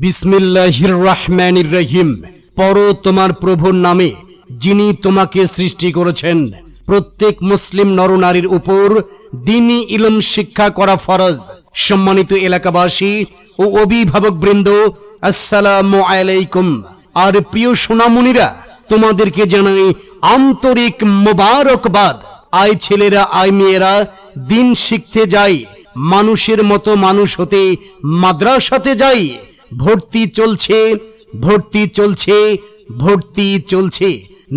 বিসমিল্লাহির রহমানির রহিম। পড়ো তোমার প্রভুর নামে, যিনি তোমাকে সৃষ্টি করেছেন। প্রত্যেক মুসলিম নরনারীর উপর দ্বীনি ইলম শিক্ষা করা ফরজ। সম্মানিত এলাকাবাসী ও অভিভাবক বৃন্দ, আসসালামু আলাইকুম। আর প্রিয় সোনামণিরা, তোমাদেরকে জানাই আন্তরিক মোবারকবাদ। আয় ছেলেরা, আয় মেয়েরা, দিন শিখতে যাই, মানুষের মতো মানুষ হতে মাদ্রাসাতে যাই। ভর্তি চলছে, ভর্তি চলছে, ভর্তি চলছে।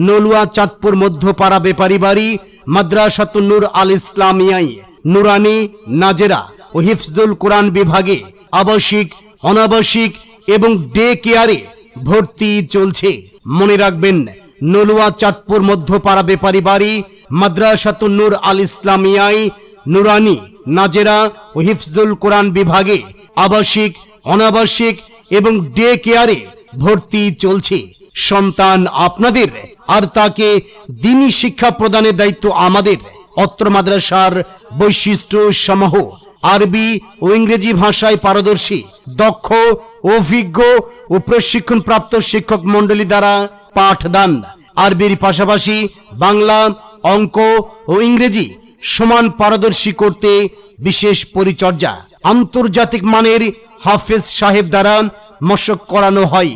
নলুয়া চাঁদপুর মধ্যপাড়া বেপারি বাড়ি মাদ্রাসাতুন নূর আল ইসলামিয়ায় নুরানি, নাজেরা ও হিফজুল কোরআন বিভাগে আবাসিক, অনাবাসিক এবং ডে কেয়ারে ভর্তি চলছে। মনে রাখবেন, নলুয়া চাঁদপুর মধ্যপাড়া বেপারি বাড়ি মাদ্রাসাতুন নূর আল ইসলামিয়ায় নুরানি, নাজেরা ও হিফজুল কোরআন বিভাগে আবাসিক, অনাবাসিক এবং ডে কেয়ারে ভর্তি চলছে। সন্তান আপনাদের, আর তাকে দ্বীনি শিক্ষা প্রদানের দায়িত্ব আমাদের। অত্র মাদ্রাসার বৈশিষ্ট্য সমূহ: আরবি ও ইংরেজি ভাষায় পারদর্শী, দক্ষ, অভিজ্ঞ ও প্রশিক্ষণপ্রাপ্ত শিক্ষক মণ্ডলী দ্বারা পাঠদান। আরবির পাশাপাশি বাংলা, অঙ্ক ও ইংরেজি সমান পারদর্শী করতে বিশেষ পরিচর্যা। আন্তর্জাতিক মানের হাফেজ সাহেব দ্বারা মশক করানো হয়।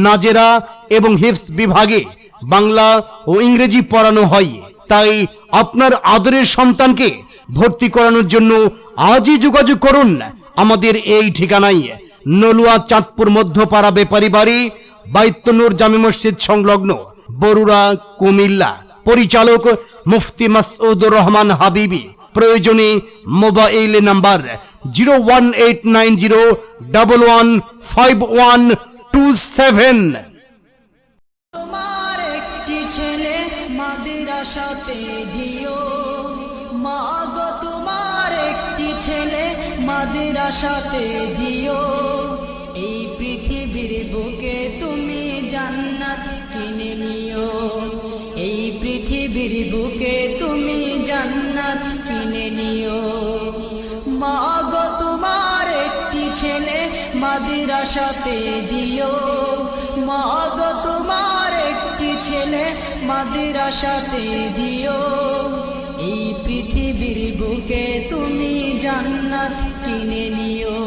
নাজেরা এবং হিফজ বিভাগে বাংলা ও ইংরেজি পড়ানো হয়। তাই আপনার আদরের সন্তানকে ভর্তি করানোর জন্য আজই যোগাযোগ করুন আমাদের এই ঠিকানায়, নলুয়া চাঁদপুর মধ্যপাড়া বেপারি বাড়ি বাইতুন্নুর জামে মসজিদ সংলগ্ন, বরুড়া, কুমিল্লা। পরিচালক মুফতি মাসউদুর রহমান হাবিবি। প্রয়োজনে মোবাইল নাম্বার 01890115127। তোমার একটি ছেলে মাদ্রাসাতে দিও, মা গো তোমার একটি ছেলে মাদ্রাসাতে দিও। এই পৃথিবীর বুকে তুমি জান্নাত কিনে নিও, এই পৃথিবীর বুকে তুমি জান্নাত কিনে নিও। মা গো তোমার একটি ছেলে মাদ্রাসাতে দিও, মা গো তোমার একটি ছেলে মাদ্রাসাতে দিও। এই পৃথিবীর বুকে তুমি জান্নাত কিনে নিও।